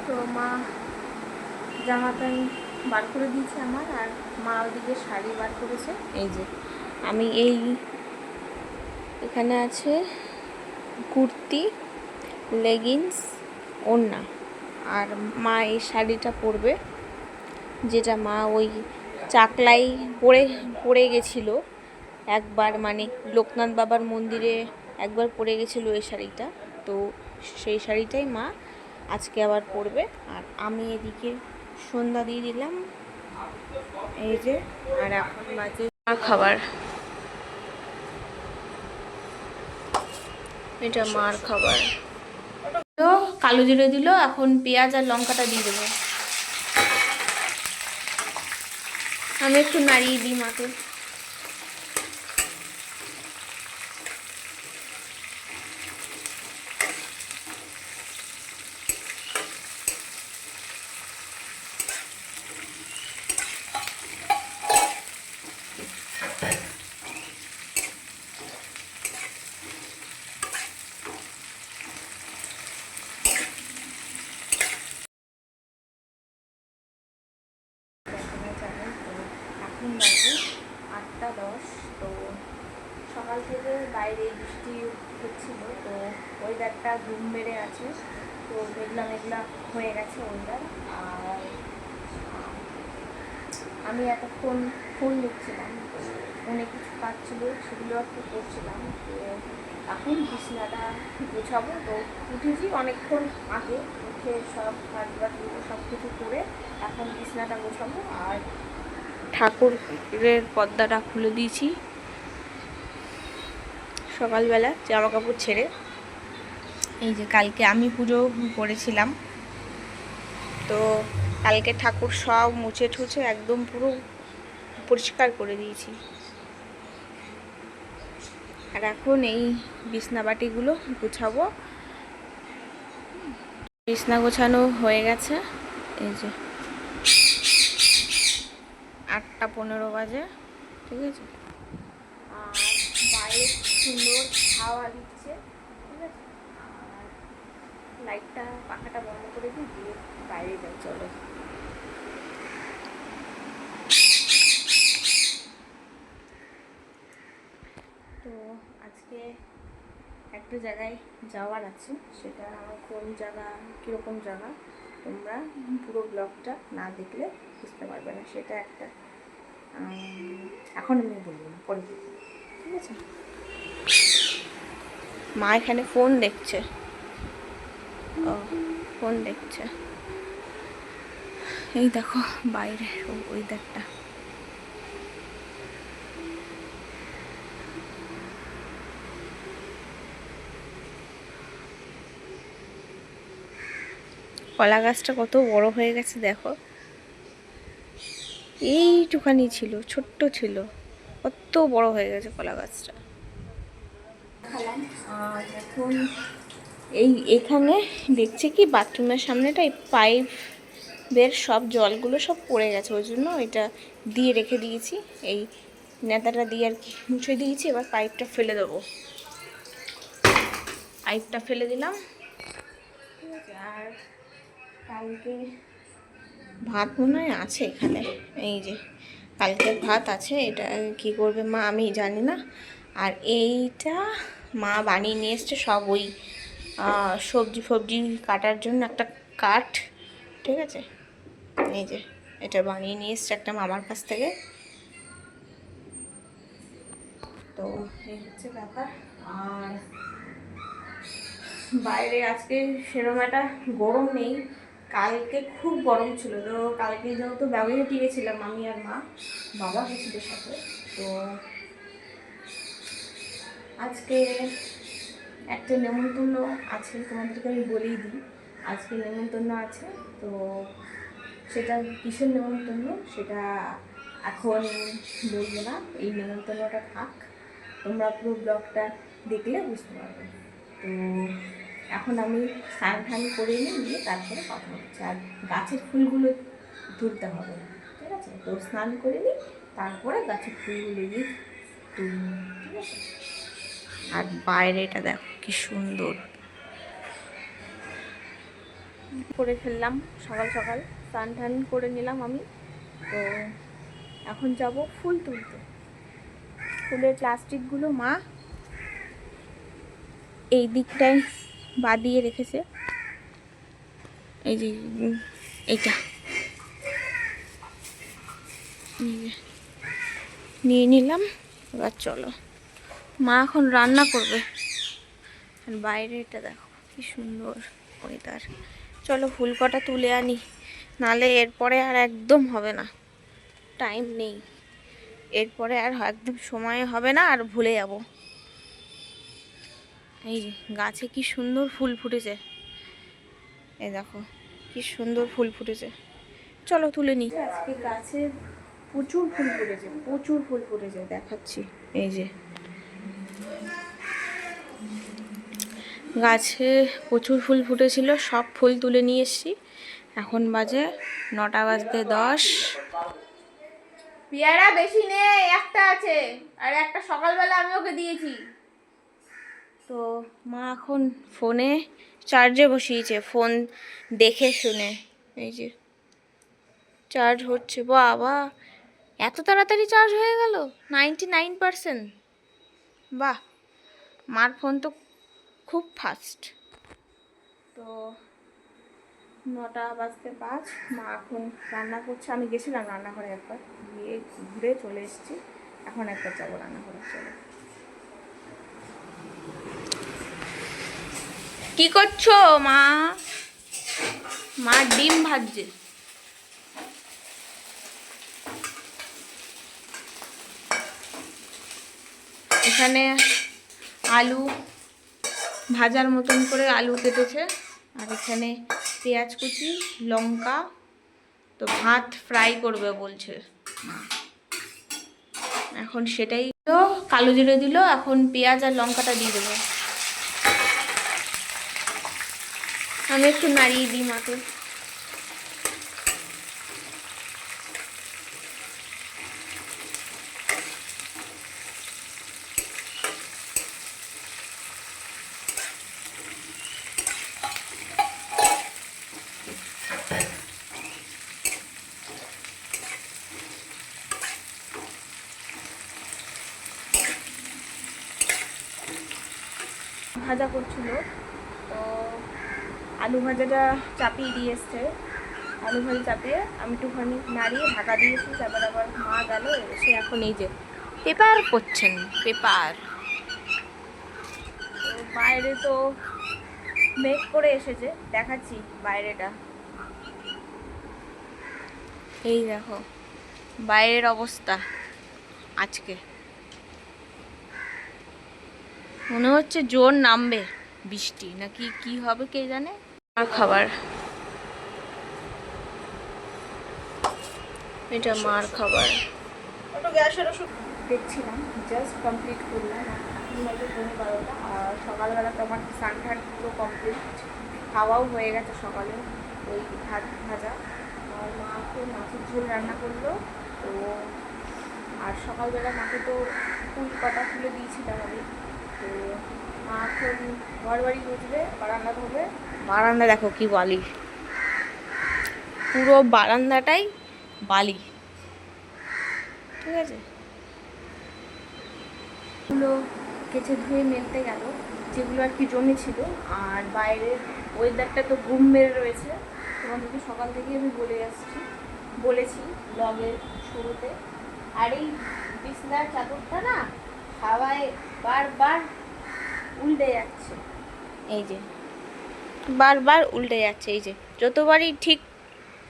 তো মা জামা প্যান্ট বার করে দিয়েছে আমার, আর মা ওদিকে শাড়ি বার করেছে। এই যে আমি এখানে আছে কুর্তি, লেগিংস, ওড়না, আর মা এই শাড়িটা পরবে, যেটা মা ওই চাকলাই পরে গেছিলো একবার, মানে লোকনাথ বাবার মন্দিরে একবার পরে গেছিলো এই শাড়িটা। তো সেই শাড়িটাই মা আজকে আবার পরবে। আর আমি এদিকে সন্ধ্যা দিয়ে দিলাম, এই যে। আর এখন বাজে খাবার, এটা মার খাবার। তো কালো জিরে দিল, এখন পেঁয়াজ আর লঙ্কাটা দিয়ে দেবো। আমি একটু নাড়িয়ে দিই মাকে। এখন বাজে 8:10। তো সকাল থেকে বাইরে বৃষ্টি হচ্ছিল, তো ওয়েদারটা ঘুম মেরে আছে, তো মেঘলা মেঘলা হয়ে গেছে ওয়েদার। আর আমি এতক্ষণ ফোন দেখছিলাম, ফোনে কিছু কাজ ছিল সেগুলো একটু করছিলাম। তো এখন বিছনাটা গোছাবো। তো উঠেছি অনেকক্ষণ আগে, উঠে সব কাজ বাজগুলো সব কিছু করে এখন বিছনাটা গোছাবো। আর ঠাকুরের পর্দাটা খুলে দিয়েছি সকালবেলা জামা কাপড় ছেড়ে। এই যে কালকে আমি পুজো করেছিলাম, তো কালকে ঠাকুর সব মুছে ঠুছে একদম পুরো পরিষ্কার করে দিয়েছি। আর এখন এই বিছনা বাটিগুলো গুছাবো। বিছনা গোছানো হয়ে গেছে, এই যে 8:15 বাজে, ঠিক আছে। আর বাইরে সুন্দর হাওয়া দিচ্ছে, ঠিক আছে। আর লাইটটা পাখাটা বন্ধ করে দিয়ে বাইরে যাই, চলো। তো আজকে একটা জায়গায় যাওয়ার আছে, সেটা কোন জায়গা, কীরকম জায়গা তোমরা পুরো ব্লগটা না দেখলে বুঝতে পারবে না। সেটা একটা এখন আমি বলবো না, পরে বলবো, ঠিক আছে। মা এখানে ফোন দেখছে, ও ফোন দেখছে। এই দেখো বাইরে ওয়েদারটা। কলা গাছটা কত বড় হয়ে গেছে দেখো, এইটুখানি ছিল, ছোট্ট ছিল, কত বড় হয়ে গেছে কলা গাছটা। আর এখন এখানে দেখছি কি বাথরুমের সামনেটা এই পাইপের সব জলগুলো সব পড়ে গেছে, ওই জন্য এটা দিয়ে রেখে দিয়েছি, এই নেতাটা দিয়ে আর কি মুছে দিয়েছি। এবার পাইপটা ফেলে দেবো, পাইপটা ফেলে দিলাম, ঠিক আছে। আর কালকে ভাত মনে হয় আছে এখানে, এই যে কালকের ভাত আছে, এটা কি করবে মা আমি জানি না। আর এইটা মা বানিয়ে নিয়ে এসছে সব, ওই সবজি ফবজি কাটার জন্য একটা কাঠ, ঠিক আছে। এই যে এটা বানিয়ে নিয়ে এসছে একটা মামার কাছ থেকে। তো এই হচ্ছে ব্যাপার। আর বাইরে আজকে সেরকম একটা গরম নেই, কালকে খুব গরম ছিল। তো কালকে যেহেতু ব্যবহারে গিয়েছিলাম আমি আর মা, বাবা গেছিল সাথে। তো আজকে একটা নেমন্তন্ন আছে, তোমাদেরকে আমি বলেই দিই, আজকে নেমন্তন্ন আছে। তো সেটা কিসের নেমন্তন্ন সেটা এখন বলবো না, এই নেমন্তন্নটা থাক, তোমরা পুরো ব্লগটা দেখলে বুঝতে পারবে। তো এখন আমি স্নান টান করে নিয়ে তারপরে কথা হচ্ছে। আর গাছের ফুলগুলো তুলতে হবে, ঠিক আছে। তো স্নান করে নিই, তারপরে গাছের ফুলগুলো দিয়ে তুলব, ঠিক আছে। আর বাইরেটা দেখো কি সুন্দর, করে ফেললাম সকাল সকাল, স্নান টান করে নিলাম আমি। তো এখন যাব ফুল তুলতে। ফুলের প্লাস্টিকগুলো মা এই দিকটায় বাঁধিয়ে রেখেছে, এই যে এইটা নিয়ে নিলাম। এবার চলো, মা এখন রান্না করবে। আর বাইরে এটা দেখো কি সুন্দর ওয়েদার। চলো ফুল কটা তুলে আনি, নালে এরপরে আর একদম হবে না, টাইম নেই। এরপরে আর একদম সময় হবে না, আর ভুলে যাব। এই যে গাছে কি সুন্দর ফুল ফুটেছে, এই দেখো কি সুন্দর ফুল ফুটেছে। চলো তুলে নিই। আজকে গাছে প্রচুর ফুল ফুটেছে, প্রচুর ফুল ফুটেছে, দেখাচ্ছি। এই যে গাছে প্রচুর ফুল ফুটেছিল, সব ফুল তুলে নিয়ে এসেছি। এখন বাজে 9:10। পেয়ারা বেশি নেই, একটা আছে, আর একটা সকালবেলা আমি ওকে দিয়েছি। তো মা এখন ফোনে চার্জে বসিয়েছে, ফোন দেখে শুনে। এই যে চার্জ হচ্ছে। বাবা, এত তাড়াতাড়ি চার্জ হয়ে গেল, 99%। বাহ, মার ফোন তো খুব ফাস্ট। তো 9:05, মা এখন রান্না করছে। আমি গেছিলাম রান্নাঘরে একবার, গিয়ে ঘুরে চলে এসেছি। এখন একবার যাবো রান্নাঘরে। চলো। কি করছো মা? মা ডিম ভাজছে। এখানে আলু ভাজার মতন করে আলু কেটেছে, আর এখানে পেঁয়াজ কুচি, লঙ্কা। তো ভাত ফ্রাই করবে বলছে মা। এখন সেটাই তো কালো জিরে দিল, এখন পেঁয়াজ আর লঙ্কাটা দিয়ে দেবো। আমি একটু নাড়িয়ে দিই মাকে। ভাজা করছিল, তো আলু ভাজাটা চাপিয়ে দিয়ে এসছে। আলু ভাজা চাপিয়ে আমি একটুখানি নাড়িয়ে ঢাকা দিয়েছি। তারপর আবার মা গেল, এসে এখন এই যে পেপার করছেন, পেপার। তো বাইরে তো মেঘ করে এসেছে, দেখাচ্ছি বাইরেটা। এই দেখো বাইরের অবস্থা আজকে, মনে হচ্ছে জোর নামবে বৃষ্টি, নাকি কি হবে কে জানে। আর খাবার, এটা মার খাবার। দেখছিলাম, জাস্ট কমপ্লিট করলাম। এখন বাজে 12:15। আর সকালবেলা তো আমার স্নান টান পুরো কমপ্লিট, খাওয়াও হয়ে গেছে সকালে। ওই ভাত ভাজা, আর মা তো মাছের ঝোল রান্না করলো। তো আর সকালবেলা মাকে তো ফুল কটা তুলে দিয়েছিলাম আমি। তো মা এখন ঘর বাড়ি বুঝবে, বারান্দা ধরবে। বারান্দা দেখো কি বালি, পুরো বারান্দাটাই বালি। ঠিক আছে, এগুলো কেচে ধুয়ে মেলতে গেল, যেগুলো আর কি জমেছিল। আর বাইরের ওয়েদারটা তো ঘুম মেরে রয়েছে, তোমাদেরকে সকাল থেকে আমি বলেছি ব্লগের শুরুতে। আর এই বিছনার চাদরটা না হাওয়ায় বারবার উল্টে যাচ্ছে, এই যে বারবার উল্টে যাচ্ছে। এই যে যতবারই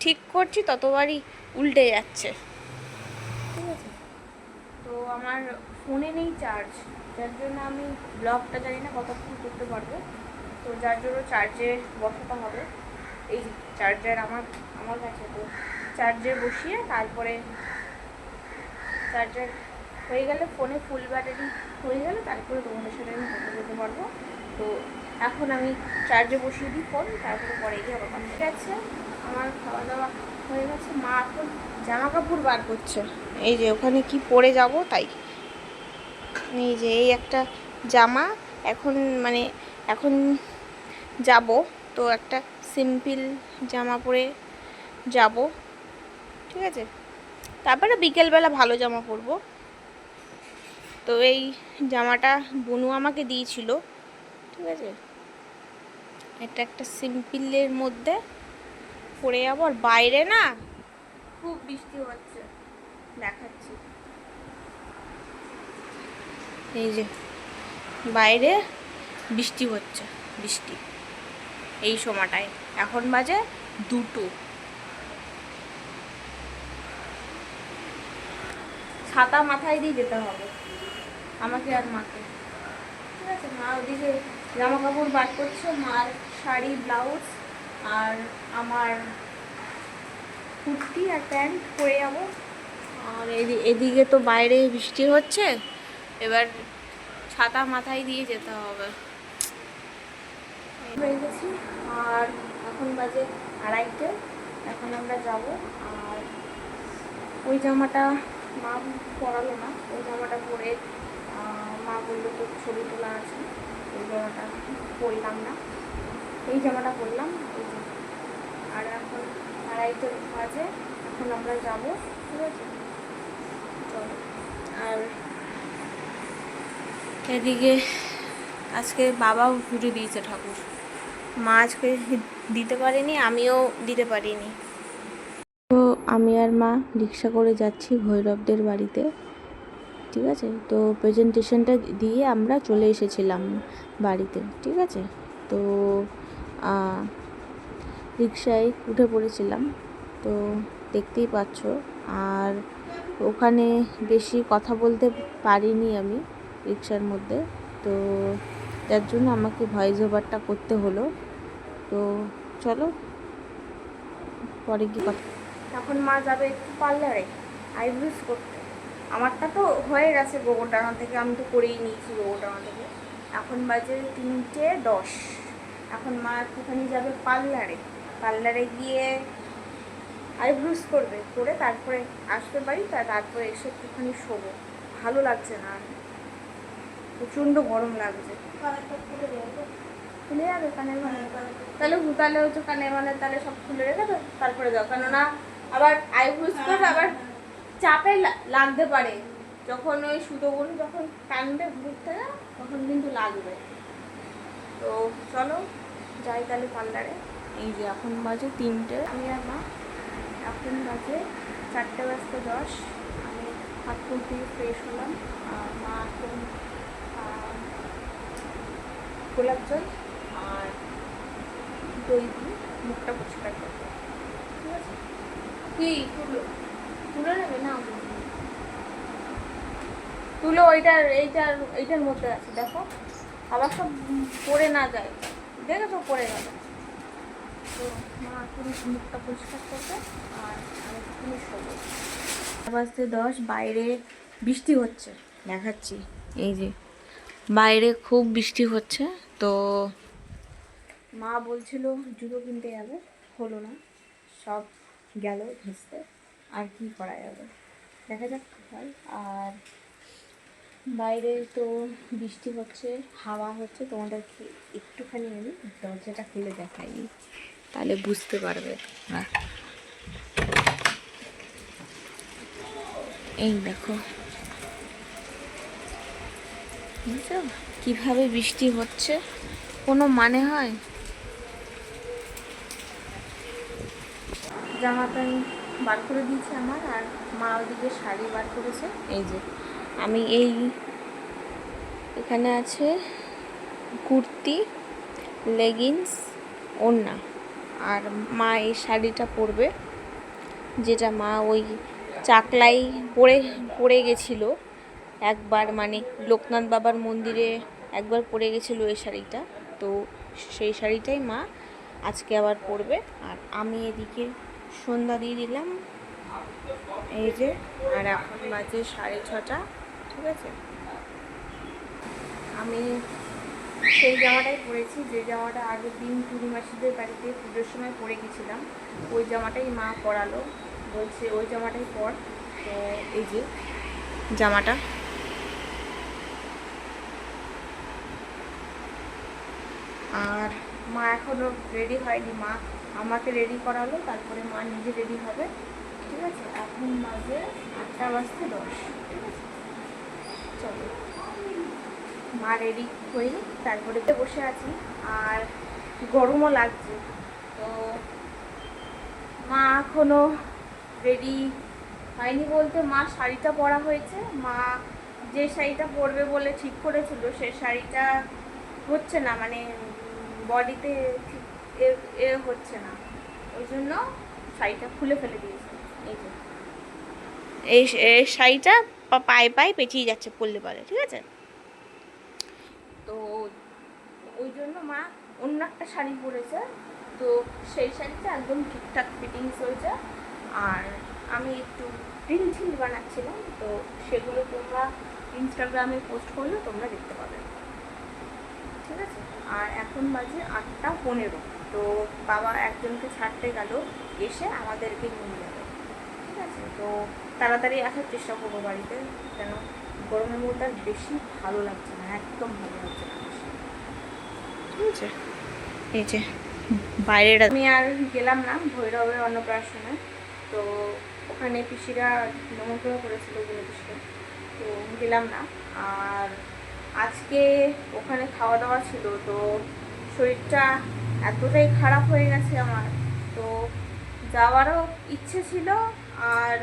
ঠিক করছি ততবারই উল্টে যাচ্ছে। ঠিক আছে, তো আমার ফোনে নেই চার্জ, যার জন্য আমি ব্লগটা জানি না কতক্ষণ করতে পারবো। তো যার জন্য চার্জে বসাতে হবে। এই চার্জার আমার কাছে, তো চার্জে বসিয়ে তারপরে চার্জার হয়ে গেলে, ফোনে ফুল ব্যাটারি হয়ে গেলে তারপরে তোমাদের সাথে আমি কথা বলতে পারবো। তো এখন আমি চার্জে বসিয়ে দিই ফোন, তারপরে পরে গিয়ে আবার কথা। ঠিক আছে, আমার খাওয়া দাওয়া হয়ে গেছে। মা এখন জামা কাপড় বার করছে। এই যে ওখানে কি পরে যাব তাই। এই যে এই একটা জামা, এখন যাব তো একটা সিম্পল জামা পরে যাব, ঠিক আছে। তারপরে বিকেলবেলা ভালো জামা পরবো। তো এই জামাটা বনু আমাকে দিয়েছিল, ঠিক আছে। এটা একটা সিম্পলের মধ্যে পরে যাবো। আর বাইরে না খুব বৃষ্টি হচ্ছে, দেখাচ্ছি। এই যে বাইরে বৃষ্টি হচ্ছে, বৃষ্টি এই সময়টায়। এখন বাজে 2টো। ছাতা মাথায় দিয়ে যেতে হবে আমাকে আর মাকে, ঠিক আছে। মা ওদিকে জামা কাপড় বার করছে, মার শাড়ি ব্লাউজ আর আমার কুর্তি আর প্যান্ট পরে যাবো। আর এদিকে তো বাইরে বৃষ্টি হচ্ছে, এবার ছাতা মাথায় দিয়ে যেতে হবে। হয়ে গেছি। আর এখন বাজে 2:30। এখন আমরা যাব। আর ওই জামাটা মা পরালো না, ওই জামাটা পরে মা বললো তো ছবি তোলা আছে, ওই জামাটা পরলাম না, এই জামাটা পরলাম। আর এখন 2:30 বাজে, এখন আমরা যাব, ঠিক আছে। চলো। আর এদিকে আজকে বাবাও পুজো দিয়েছে ঠাকুর, মা আজকে দিতে পারেনি, আমিও দিতে পারিনি। তো আমি আর মা রিক্সা করে যাচ্ছি ভৈরবদের বাড়িতে, ঠিক আছে। তো প্রেজেন্টেশনটা দিয়ে আমরা চলে এসেছিলাম বাড়িতে, ঠিক আছে। তো রিক্সায় উঠে পড়েছিলাম, তো দেখতেই পাচ্ছ। আর ওখানে বেশি কথা বলতে পারিনি আমি রিক্সার মধ্যে, তো যার জন্য আমাকে ভয়েস ওভারটা করতে হলো। তো চলো পরে কি কথা। এখন মা যাবে একটু পার্লারে আইব্রোজ করতে। আমারটা তো হয়ে গেছে গোবরডাঙ্গা থেকে, আমি তো করেই নিয়েছি গোবরডাঙ্গা থেকে। এখন বাজে 3:10। এখন মা একটুখানি যাবে পার্লারে, পার্লারে গিয়ে আইব্রোজ করবে, করে তারপরে আসতে পারি। তারপরে এসে একটুখানি শোবো, ভালো লাগছে না, প্রচণ্ড গরম লাগছে। খুলে যাবে কানের মানে, তাহলে হচ্ছে কানের মানে, তাহলে সব খুলে রেখে তো তারপরে যাও, কেননা আবার আইব্রোজ করবে, আবার চাপে লাগতে পারে। যখন ওই সুতোগুলো যখন টানবে ঘুরতে না, তখন কিন্তু লাগবে। তো চলো যাই তাহলে পার্লারে। এই যে এখন বাজে 3টে, আমি আর মা এখন বাজে 4:10। আমি হাত মুখ দিয়ে ফ্রেশ হলাম। আর মা এখন গোলাপ জল আর দই দিয়ে মুখটা পরিষ্কার করবে, ঠিক আছে। কি তুলো নেবে না, তুলো এইটার মধ্যে আছে, দেখো আবার সব পড়ে না যায়, দেখে তো পড়ে গেল। তো মা এখন মুখটা পরিষ্কার করবে আর আমি তুমি শোবো। 10:10, বাইরে বৃষ্টি হচ্ছে, দেখাচ্ছি। এই যে বাইরে খুব বৃষ্টি হচ্ছে। তো মা বলছিল জুতো কিনতে যাবে, হলো না, সব গেল ভেস্তে। আর কি করা যাবে, দেখা যাক কী হয়। আর বাইরে তো বৃষ্টি হচ্ছে, হাওয়া হচ্ছে। তোমাদেরকে একটুখানি আমি দরজাটা খুলে দেখাই, তাহলে বুঝতে পারবে। এই দেখো বুঝছো কীভাবে বৃষ্টি হচ্ছে, কোনো মানে হয়। জামাটা আমি বার করে দিয়েছি আমার, আর মা ওদিকে শাড়ি বার করেছে। এই যে আমি এখানে আছে কুর্তি, লেগিংস, ওড়না। আর মা এই শাড়িটা পরবে, যেটা মা ওই চাকলাই পরে গেছিলো একবার, মানে লোকনাথ বাবার মন্দিরে একবার পরে গেছিলো এই শাড়িটা। তো সেই শাড়িটাই মা আজকে আবার পরবে। আর আমি এদিকে সন্ধ্যা দিয়ে দিলাম, এই যে। আর এখন বাজে 6:30, ঠিক আছে। আমি সেই জামাটাই পরেছি, যে জামাটা আগের দিন পূর্ণিমাসীদের বাড়িতে পুজোর সময় পরে গেছিলাম, ওই জামাটাই মা পরালো, বলছে ওই জামাটাই পর। তো এই যে জামাটা, আর মা এখনও রেডি হয়নি, মা আমাকে রেডি করালো, তারপরে মা নিজে রেডি হবে। ঠিক আছে, এখন বাজে 8:10, ঠিক আছে। চলো মা রেডি হই, তারপরে বসে আছি, আর গরমও লাগছে। তো মা এখনও রেডি হয়নি বলতে, মা শাড়িটা পরা হয়েছে। মা যে শাড়িটা পরবে বলে ঠিক করেছিল সে শাড়িটা হচ্ছে না, মানে বডিতে ঠিক এ হচ্ছে না, ওই জন্য শাড়িটা খুলে ফেলে দিয়েছে। এই যে এই শাড়িটা পায়ে পায়ে পেঁচিয়ে যাচ্ছে পরলে পরে, ঠিক আছে। তো ওই জন্য মা অন্য একটা শাড়ি পরেছে, তো সেই শাড়িটা একদম ঠিকঠাক ফিটিংস হয়েছে। আর আমি একটু রিল ঝিল বানাচ্ছিলাম, তো সেগুলো তোমরা ইনস্টাগ্রামে পোস্ট করলে তোমরা দেখতে পাবে, ঠিক আছে। আর এখন বাজে 8:15, তো বাবা একজনকে ছাড়তে গেল, এসে আমাদেরকে নিয়ে যাবে, ঠিক আছে। তো তাড়াতাড়ি আসার চেষ্টা করবো বাড়িতে, কেন গরমের মধ্যে আর বেশি ভালো লাগছে না, একদম ভালো লাগছে না, ঠিক আছে। এই যে বাইরেটা আমি আর গেলাম না ভৈরবের অন্নপ্রাশনে, তো ওখানে পিসিরা নমস্কার করেছিল বলে পিসিরা, তো গেলাম না। আর আজকে ওখানে খাওয়া দাওয়া ছিল, তো শরীরটা এতটাই খারাপ হয়ে গেছে আমার, তো যাওয়ারও ইচ্ছে ছিল, আর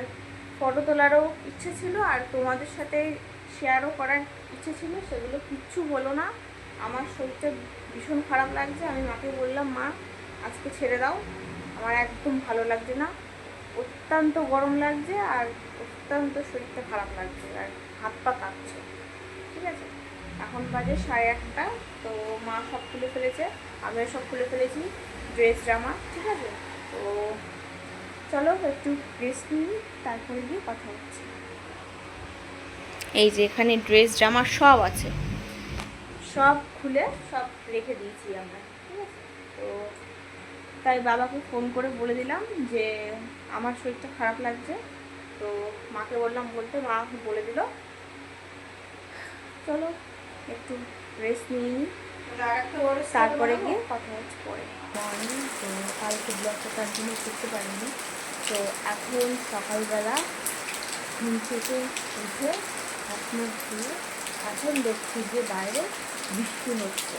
ফটো তোলারও ইচ্ছে ছিল, আর তোমাদের সাথে শেয়ারও করার ইচ্ছে ছিল, সেগুলো কিচ্ছু হলো না। আমার শরীরটা ভীষণ খারাপ লাগছে, আমি মাকে বললাম মা আজকে ছেড়ে দাও, আমার একদম ভালো লাগছে না, অত্যন্ত গরম লাগছে, আর অত্যন্ত শরীরটা খারাপ লাগছে, আর হাত পা কাঁপছে, ঠিক আছে। এখন বাজে 8:30, তো মা সব খুলে ফেলেছে, আমিও সব খুলে ফেলেছি, ড্রেস জামা, ঠিক আছে। তো চলো একটু রেস্ট নিই, তারপরে গিয়ে কথা হচ্ছে। এই যে এখানে ড্রেস জামা সব আছে, সব খুলে সব রেখে দিয়েছি আমরা, ঠিক আছে। তো তাই বাবাকে ফোন করে বলে দিলাম যে আমার শরীরটা খারাপ লাগছে, তো মাকে বললাম বলতে, মা বলে দিল। চলো একটু রেস্ট নিয়ে নিই, তারপরে গিয়ে কথা হচ্ছে পরে। মর্নিং, তো কালকে ব্লগটা কন্টিনিউ করতে পারিনি, তো এখন সকালবেলা ঘুম থেকে উঠে হাত মুখ ধুয়ে এখন দেখছি যে বাইরে বৃষ্টি হচ্ছে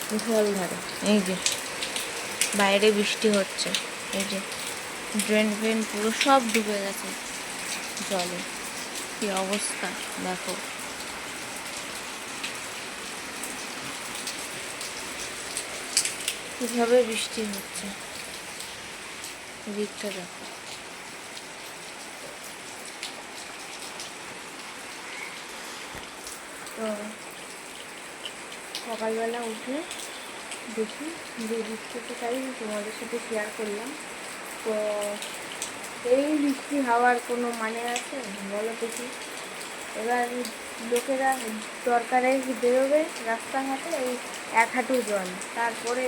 মুষলধারে। এই যে বাইরে বৃষ্টি হচ্ছে, এই যে ড্রেন ফ্রেন পুরো সব ডুবে গেছে জলে, কি অবস্থা দেখো। কিভাবে বৃষ্টি হচ্ছে দিকটা দেখো। তো সকালবেলা উঠে দেখি যে বৃষ্টিটাই তোমাদের সাথে শেয়ার করলাম। তো এই বৃষ্টি হওয়ার কোনো মানে আছে বলো দেখি? এবার লোকেরা দরকারে বেরোবে রাস্তাঘাটে, এই 1 হাঁটু জল, তারপরে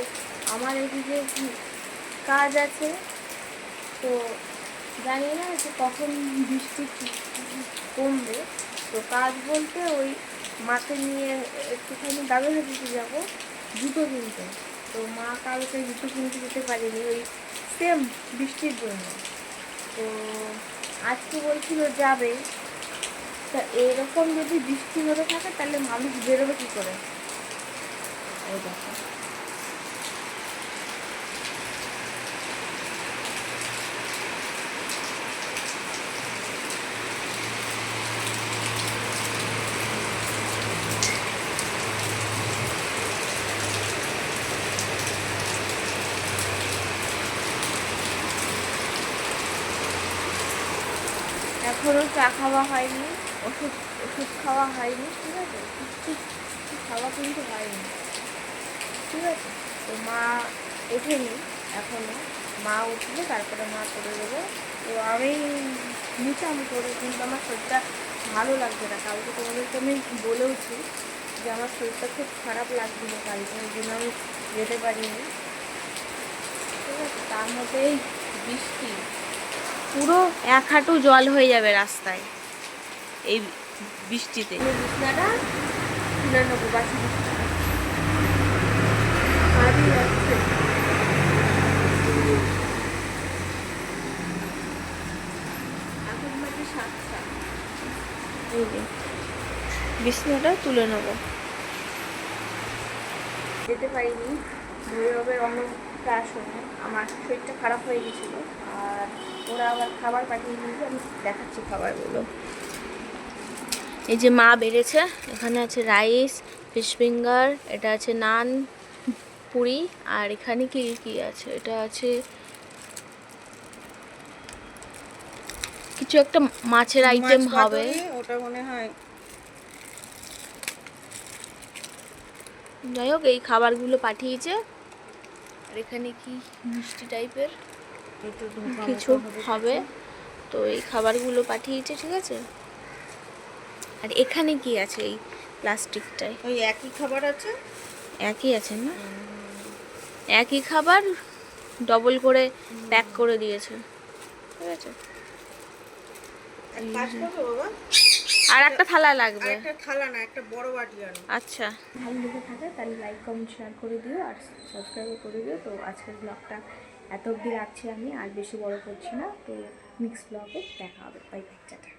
আমার এদিকে কাজ আছে, তো জানি না যে কখন বৃষ্টি কমবে। তো কাজ বলতে ওই মাকে নিয়ে একটুখানি দাদাভাই দিতে যাবো জুতো কিনতে, তো মা কালকে জুতো কিনতে যেতে পারিনি ওই সেম বৃষ্টির জন্য। তো আজকে বলছিল যাবে, তা এরকম যদি বৃষ্টি হতে থাকে তাহলে মানুষ বেরোবে কী করে? এই দেখো এখনও চা খাওয়া হয়নি, ওষুধ ওষুধ খাওয়া হয়নি, ঠিক আছে, কিছু খাওয়া কিন্তু হয়নি, ঠিক আছে। তো মা ওঠেনি এখনও, মা উঠলে তারপরে মা করে দেবো। তো আমি নিতাম করে, কিন্তু আমার শরীরটা ভালো লাগছে না। কালকে তোমাদেরকে আমি বলেওছি যে আমার শরীরটা খুব খারাপ লাগছিল কালকে, ওই জন্য আমি যেতে পারিনি, ঠিক আছে। তার মধ্যে এই বৃষ্টি, পুরো 1 হাঁটু জল হয়ে যাবে রাস্তায় এই বৃষ্টিতে। বিছনাটা তুলে নেবো, বাসি বিছনাটা এই যে বিছনাটা তুলে নেবো। যেতে পারিনি ভৈরবের অন্নপ্রাশনে, আমার শরীরটা খারাপ হয়ে গেছিলো। আর ওরা আবার খাবার পাঠিয়ে দিয়েছে, আমি দেখাচ্ছি খাবারগুলো। এই যে মা বেড়েছে, এখানে আছে রাইস, ফিশ ফিঙ্গার, এটা আছে নান, পুরি, আর এখানে কি কি আছে, এটা আছে কিছু একটা মাছের আইটেম হবে, ওটা মনে হয়। যাই হোক এই খাবারগুলো পাঠিয়েছে। আর এখানে কি মিষ্টি টাইপের কিছু হবে, তো এই খাবারগুলো পাঠিয়েছে, ঠিক আছে। আর এখানে কি আছে এই প্লাস্টিকটায়? ওই একই খাবার আছে, একই আছে না, একই খাবার ডবল করে প্যাক করে দিয়েছে, ঠিক আছে। আর একটা থালা লাগবে, একটা থালা না, একটা বড় বাটি আনো। আচ্ছা ভালো লেগে থাকে তাহলে লাইক কমেন্ট শেয়ার করে দিও আর সাবস্ক্রাইব করে দিও। তো আজকের ব্লগটা এত অবধি রাখছি আমি, আর বেশি বড় করছি না। তো নেক্সট ব্লগে দেখা হবে, বাই বাই, টাটা।